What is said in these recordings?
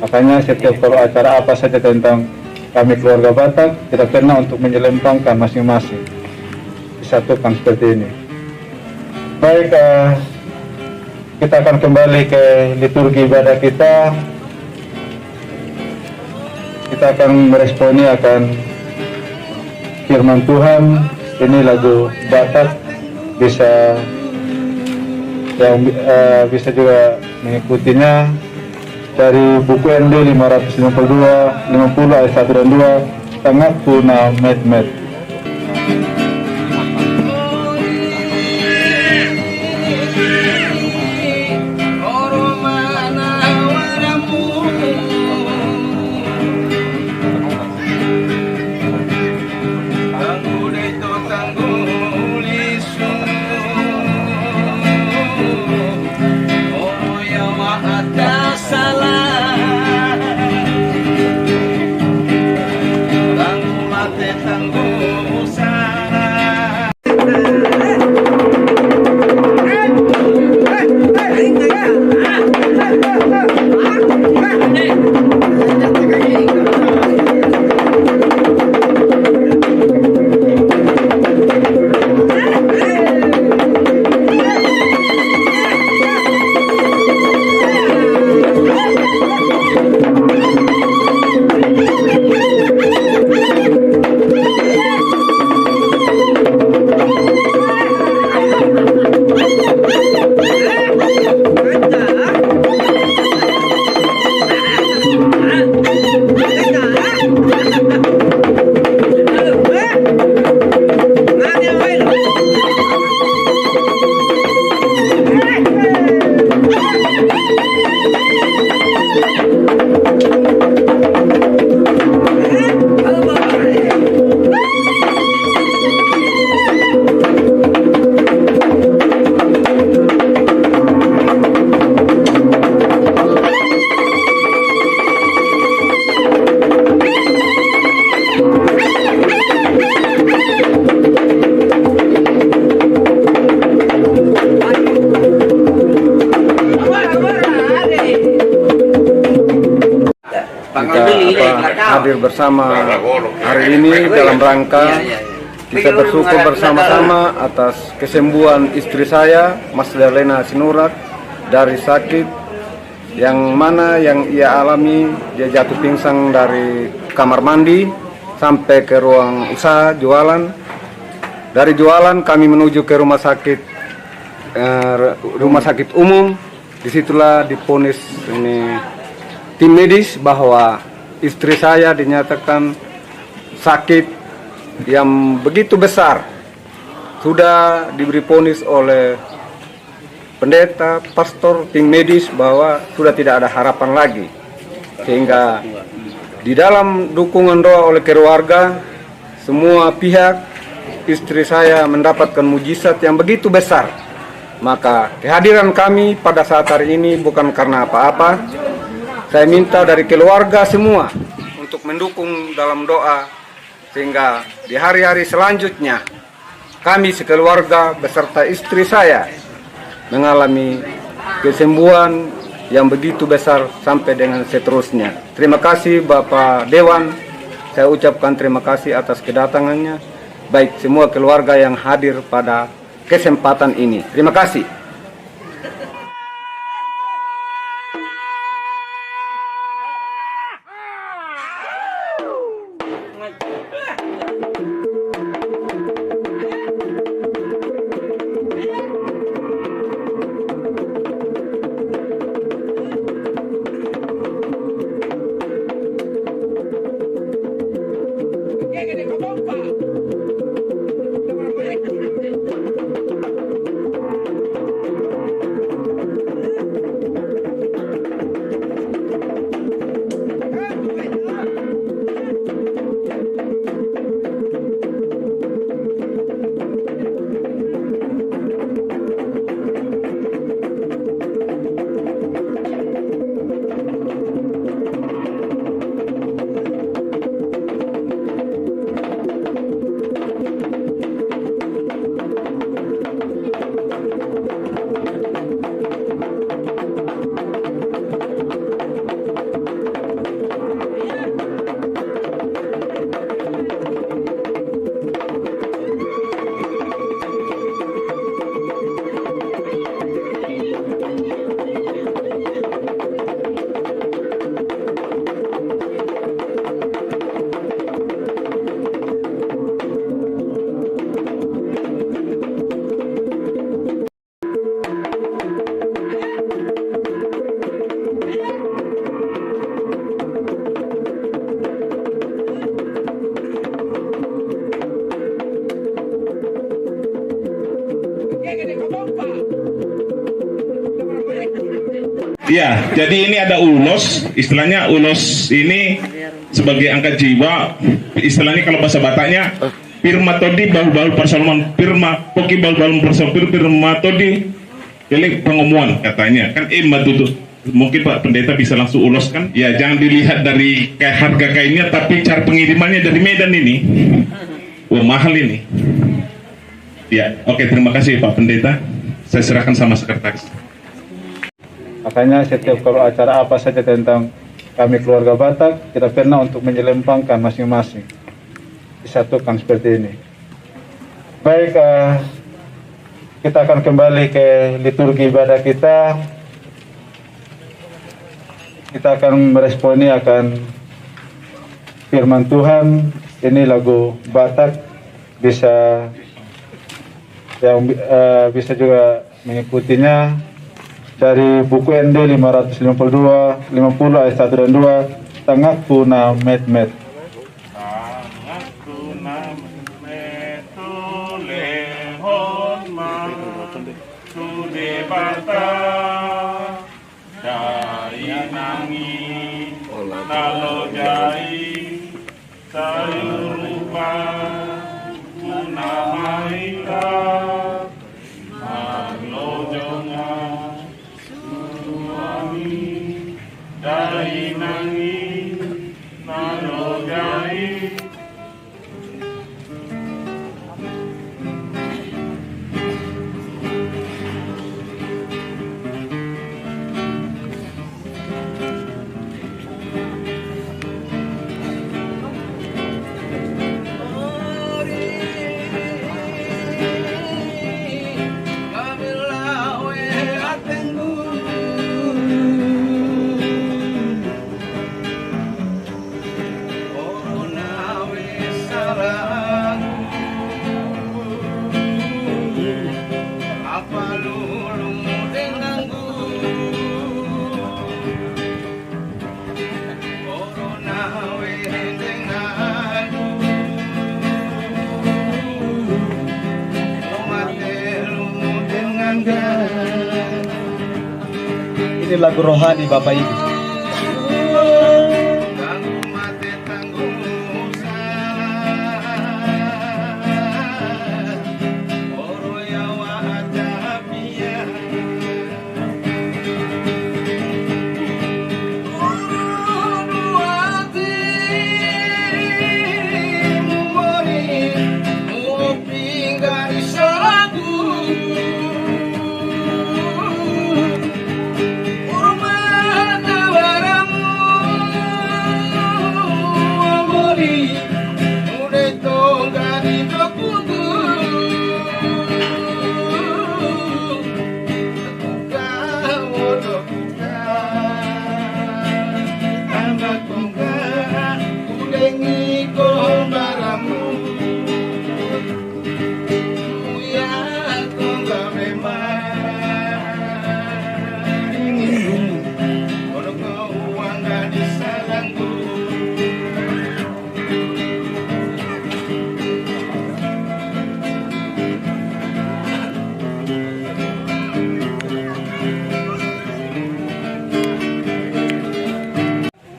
Makanya setiap kalau acara apa saja tentang kami keluarga Batak, tidak pernah untuk menyelempangkan masing-masing, disatukan seperti ini. Baik, kita akan kembali ke liturgi ibadah kita. Kita akan meresponi akan firman Tuhan. Ini lagu Batak, bisa juga mengikutinya dari buku ND 552 ayat 1 dan 2, Tengah Tuna Med. Hadir bersama hari ini dalam rangka kita bersyukur bersama-sama atas kesembuhan istri saya, Mas Darlena Sinurat, dari sakit yang ia alami. Dia jatuh pingsan dari kamar mandi sampai ke ruang usaha jualan. Dari jualan kami menuju ke rumah sakit umum. Disitulah diponis tim medis bahwa istri saya dinyatakan sakit yang begitu besar. Sudah diberi vonis oleh pendeta, pastor, tim medis bahwa sudah tidak ada harapan lagi. Sehingga di dalam dukungan doa oleh keluarga, semua pihak, istri saya mendapatkan mujizat yang begitu besar. Maka kehadiran kami pada saat hari ini bukan karena apa-apa. Saya minta dari keluarga semua untuk mendukung dalam doa, sehingga di hari-hari selanjutnya kami sekeluarga beserta istri saya mengalami kesembuhan yang begitu besar sampai dengan seterusnya. Terima kasih Bapak Dewan, saya ucapkan terima kasih atas kedatangannya, baik semua keluarga yang hadir pada kesempatan ini. Terima kasih. Ya, jadi ini ada ulos, istilahnya ulos ini sebagai angka jiwa, istilahnya kalau bahasa Bataknya firma todi bahu-bahu persolman firma poki bahu-bahu persolman firma todi jadi pengumuman katanya kan tuh mungkin Pak Pendeta bisa langsung ulos kan ya, jangan dilihat dari kayak harga kainnya tapi cara pengirimannya dari Medan ini wah mahal ini ya. Oke, terima kasih Pak Pendeta, saya serahkan sama sekretaris. Makanya setiap kalau acara apa saja tentang kami keluarga Batak, kita pernah untuk menyelempangkan masing-masing, disatukan seperti ini. Baik, kita akan kembali ke liturgi ibadah kita. Kita akan meresponi akan firman Tuhan. Ini lagu Batak, bisa yang bisa juga mengikutinya dari buku ND 552 50 ayat 1 dan 2. Tangakku na met-met. Tangakku na met-met lehon ma sude bata dai nangi nalo jai sayur rupa unamaika maglojonga dai nangi nalo jai. Ini lagu rohani Bapak Ibu.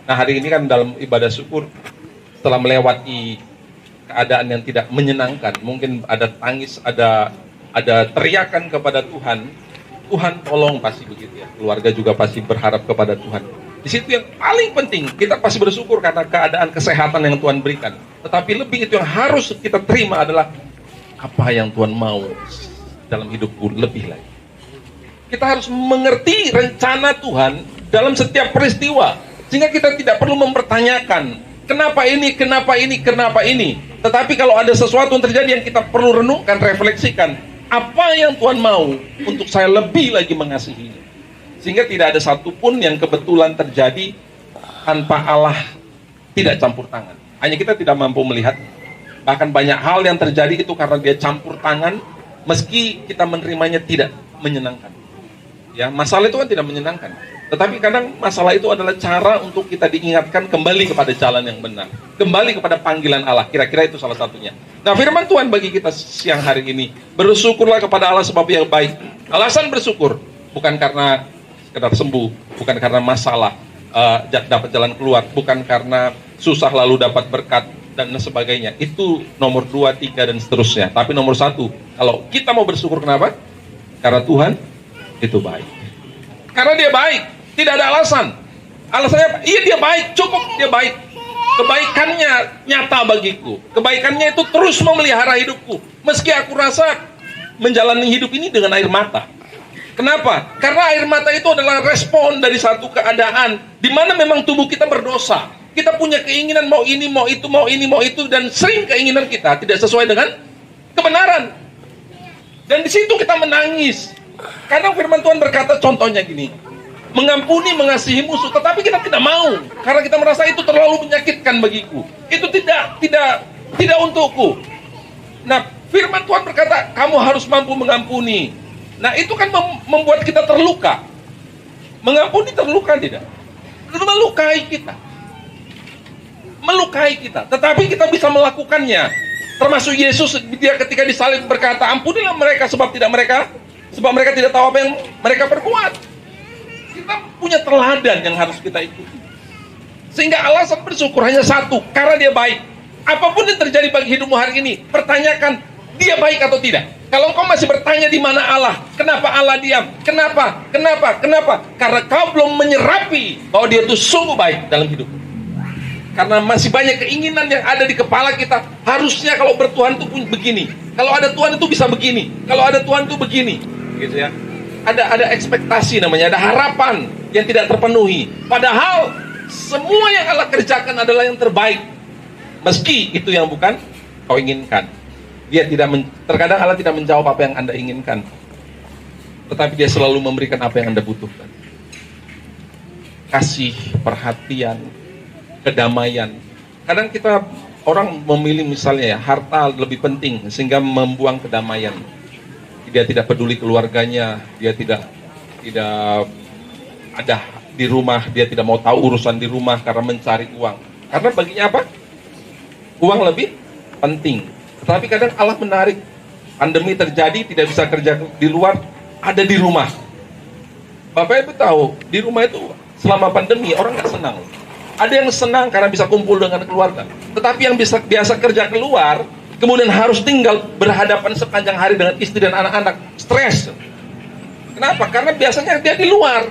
Nah, hari ini kan dalam ibadah syukur setelah melewati keadaan yang tidak menyenangkan, mungkin ada tangis, ada teriakan kepada Tuhan. Tuhan tolong, pasti begitu ya. Keluarga juga pasti berharap kepada Tuhan. Di situ yang paling penting, kita pasti bersyukur karena keadaan kesehatan yang Tuhan berikan. Tetapi lebih itu yang harus kita terima adalah apa yang Tuhan mau dalam hidupku lebih lagi. Kita harus mengerti rencana Tuhan dalam setiap peristiwa. Sehingga kita tidak perlu mempertanyakan kenapa ini, kenapa ini, kenapa ini. Tetapi kalau ada sesuatu yang terjadi yang kita perlu renungkan, refleksikan, apa yang Tuhan mau untuk saya lebih lagi mengasihinya. Sehingga tidak ada satupun yang kebetulan terjadi tanpa Allah tidak campur tangan. Hanya kita tidak mampu melihat. Bahkan banyak hal yang terjadi itu karena dia campur tangan, meski kita menerimanya tidak menyenangkan. Ya, masalah itu kan tidak menyenangkan. Tetapi kadang masalah itu adalah cara untuk kita diingatkan kembali kepada jalan yang benar, kembali kepada panggilan Allah. Kira-kira itu salah satunya. Nah, firman Tuhan bagi kita siang hari ini, bersyukurlah kepada Allah sebab Ia baik. Alasan bersyukur bukan karena sekedar sembuh, bukan karena masalah dapat jalan keluar, bukan karena susah lalu dapat berkat dan sebagainya. Itu nomor 2, 3 dan seterusnya. Tapi nomor 1, kalau kita mau bersyukur, kenapa? Karena Tuhan itu baik. Karena Dia baik. Tidak ada alasan. Alasannya apa? Iya, Dia baik, cukup Dia baik. Kebaikannya nyata bagiku. Kebaikannya itu terus memelihara hidupku. Meski aku rasa menjalani hidup ini dengan air mata. Kenapa? Karena air mata itu adalah respon dari satu keadaan di mana memang tubuh kita berdosa. Kita punya keinginan mau ini, mau itu, mau ini, mau itu, dan sering keinginan kita tidak sesuai dengan kebenaran. Dan di situ kita menangis. Kadang firman Tuhan berkata contohnya gini, mengampuni, mengasihi musuh, tetapi kita tidak mau karena kita merasa itu terlalu menyakitkan bagiku. Itu tidak untukku. Nah, firman Tuhan berkata kamu harus mampu mengampuni. Nah, itu kan membuat kita terluka. Mengampuni terluka tidak? Melukai kita. Melukai kita. Tetapi kita bisa melakukannya. Termasuk Yesus, Dia ketika disalib berkata, ampunilah mereka sebab mereka tidak tahu apa yang mereka perbuat. Kita punya teladan yang harus kita ikuti. Sehingga alasan bersyukur hanya satu, karena Dia baik. Apapun yang terjadi bagi hidupmu hari ini, pertanyakan Dia baik atau tidak. Kalau engkau masih bertanya di mana Allah, kenapa Allah diam? Kenapa? Karena kau belum menyerapi bahwa Dia itu sungguh baik dalam hidup. Karena masih banyak keinginan yang ada di kepala kita. Harusnya kalau bertuhan itu begini. Kalau ada Tuhan itu bisa begini. Kalau ada Tuhan itu begini. Gitu ya. Ada ekspektasi namanya, ada harapan yang tidak terpenuhi. Padahal semua yang Allah kerjakan adalah yang terbaik. Meski itu yang bukan kau inginkan. Terkadang Allah tidak menjawab apa yang Anda inginkan. Tetapi Dia selalu memberikan apa yang Anda butuhkan. Kasih, perhatian, kedamaian. Kadang kita orang memilih misalnya ya, harta lebih penting sehingga membuang kedamaian. Dia tidak peduli keluarganya, dia tidak ada di rumah, dia tidak mau tahu urusan di rumah karena mencari uang. Karena baginya apa? Uang lebih penting. Tetapi kadang Allah menarik. Pandemi terjadi, tidak bisa kerja di luar, ada di rumah. Bapak Ibu tahu, di rumah itu selama pandemi orang nggak senang. Ada yang senang karena bisa kumpul dengan keluarga. Tetapi yang biasa kerja keluar, kemudian harus tinggal berhadapan sepanjang hari dengan istri dan anak-anak, stres. Kenapa? Karena biasanya dia di luar.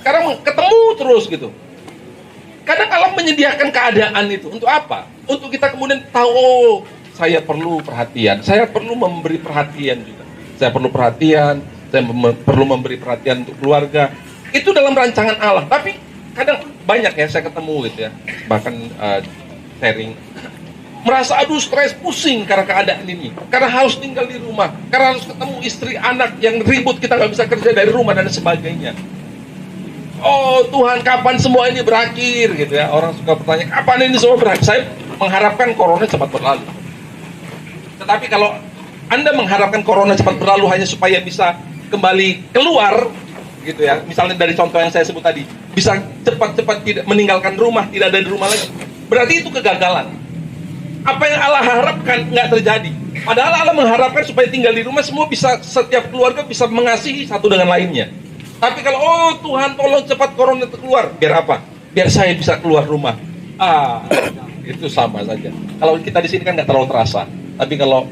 Sekarang ketemu terus gitu. Kadang Allah menyediakan keadaan itu untuk apa? Untuk kita kemudian tahu, oh, saya perlu perhatian. Saya perlu memberi perhatian juga. Saya perlu perhatian. Saya perlu memberi perhatian untuk keluarga. Itu dalam rancangan Allah. Tapi kadang banyak ya saya ketemu gitu ya. Bahkan sharing. Merasa aduh stres, pusing karena keadaan ini. Karena harus tinggal di rumah. Karena harus ketemu istri, anak yang ribut, kita nggak bisa kerja dari rumah dan sebagainya. Oh Tuhan, kapan semua ini berakhir gitu ya. Orang suka bertanya, kapan ini semua berakhir? Saya mengharapkan corona cepat berlalu. Tetapi kalau Anda mengharapkan corona cepat berlalu hanya supaya bisa kembali keluar gitu ya. Misalnya dari contoh yang saya sebut tadi, bisa cepat-cepat tidak meninggalkan rumah, tidak ada di rumah lagi. Berarti itu kegagalan. Apa yang Allah harapkan nggak terjadi. Padahal Allah mengharapkan supaya tinggal di rumah semua bisa, setiap keluarga bisa mengasihi satu dengan lainnya. Tapi kalau oh Tuhan tolong cepat corona itu keluar, biar apa? Biar saya bisa keluar rumah. Itu sama saja. Kalau kita di sini kan nggak terlalu terasa. Tapi kalau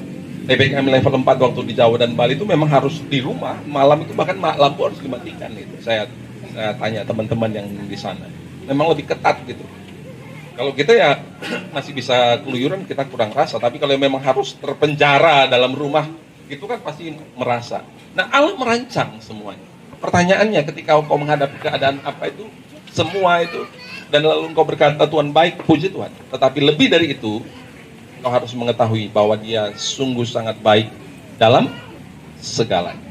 PPKM level 4 waktu di Jawa dan Bali itu memang harus di rumah. Malam itu bahkan lampu harus dimatikan itu. Saya tanya teman-teman yang di sana. Memang lebih ketat gitu. Kalau kita ya masih bisa keluyuran, kita kurang rasa. Tapi kalau memang harus terpenjara dalam rumah, itu kan pasti merasa. Nah Allah merancang semuanya. Pertanyaannya ketika kau menghadapi keadaan apa itu, semua itu, dan lalu kau berkata Tuhan baik, puji Tuhan. Tetapi lebih dari itu, kau harus mengetahui bahwa Dia sungguh sangat baik dalam segalanya.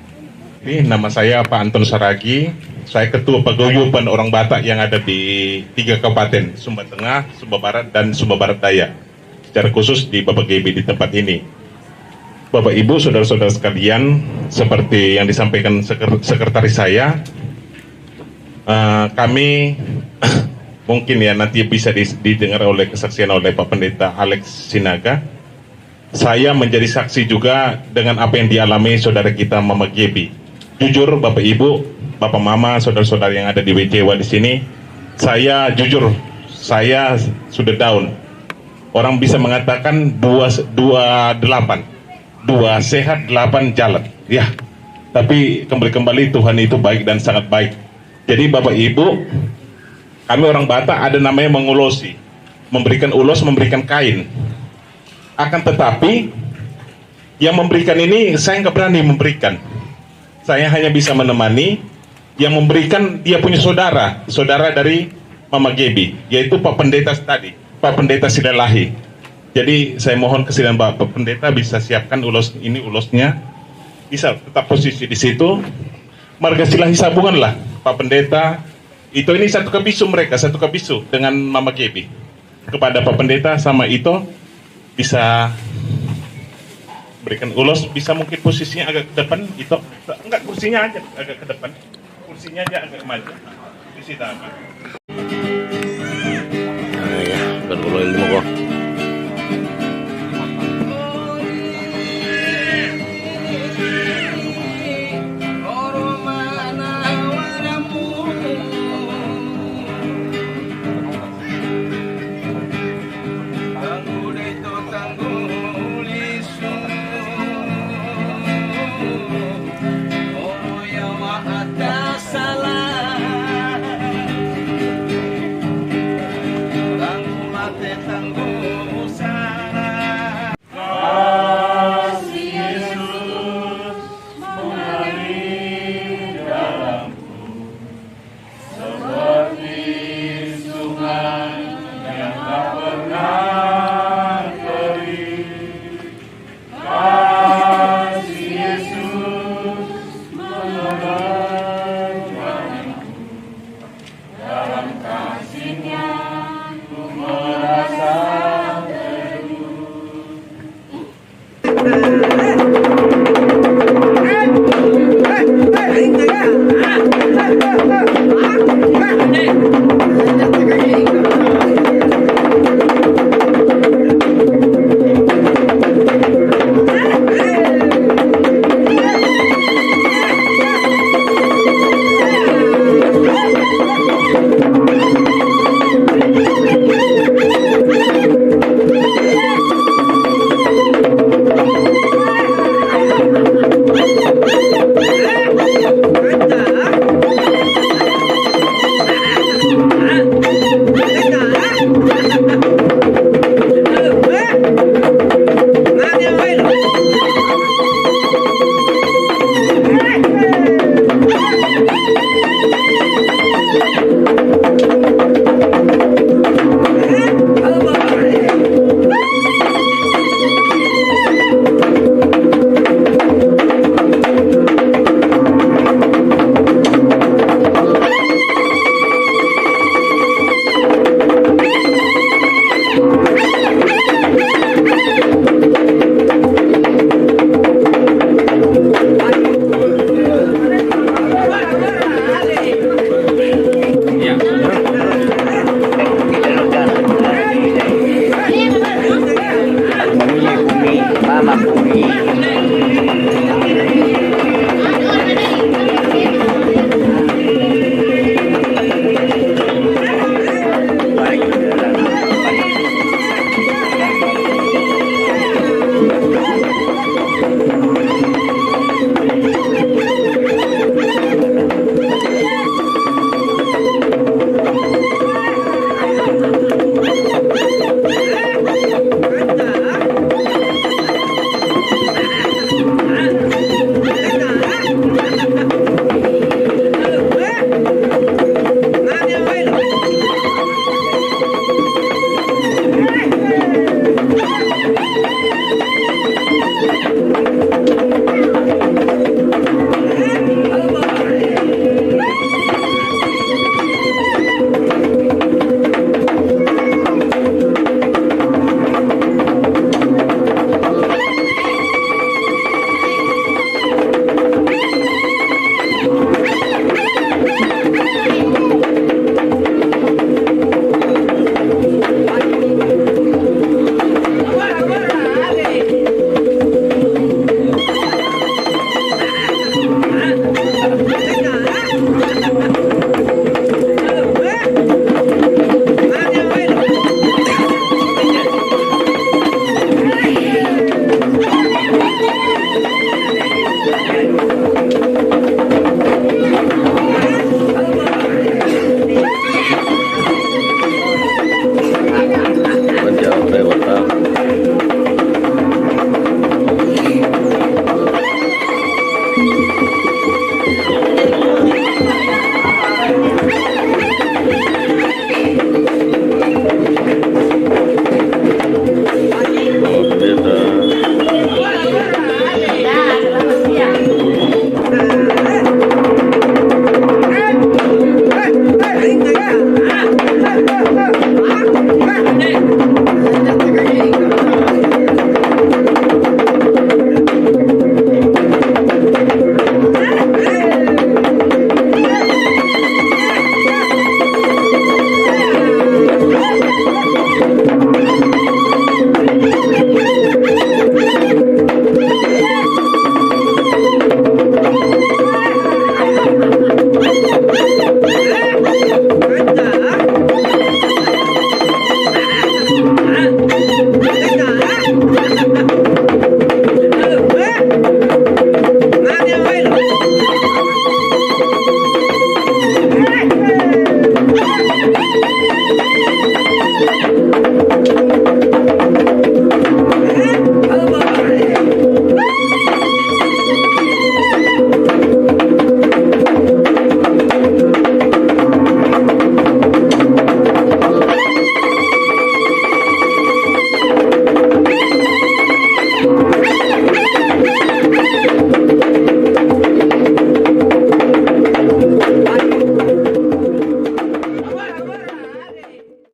Nama saya Pak Anton Saragi. Saya Ketua Paguyuban Orang Batak yang ada di 3 kabupaten, Sumba Tengah, Sumba Barat, dan Sumba Barat Daya. Secara khusus di Bapak GB di tempat ini. Bapak Ibu, saudara-saudara sekalian, seperti yang disampaikan sekretaris saya, kami mungkin ya nanti bisa didengar oleh kesaksian oleh Pak Pendeta Alex Sinaga. Saya menjadi saksi juga dengan apa yang dialami saudara kita Mama Gebi. Jujur Bapak Ibu, Bapak Mama, saudara-saudara yang ada di WCW di sini, saya jujur, saya sudah down. Orang bisa mengatakan 2 sehat 8 jalan. Ya, tapi kembali Tuhan itu baik dan sangat baik. Jadi Bapak Ibu, kami orang Batak ada namanya mengulosi, memberikan ulos, memberikan kain. Akan tetapi yang memberikan ini saya nggak berani memberikan. Saya hanya bisa menemani. Yang memberikan dia punya saudara dari Mama Gebi, yaitu Pak Pendeta tadi, Pak Pendeta Sidalahi. Jadi saya mohon kesediaan Pak Pendeta bisa siapkan ulosnya, bisa tetap posisi di situ. Marga silahi sabungan lah Pak Pendeta. Ini satu kebisu mereka, satu kebisu dengan Mama Gebi. Kepada Pak Pendeta sama itu bisa berikan ulos, bisa mungkin posisinya agak ke depan, itu enggak kursinya aja agak ke depan, kursinya aja agak maju di situ apa.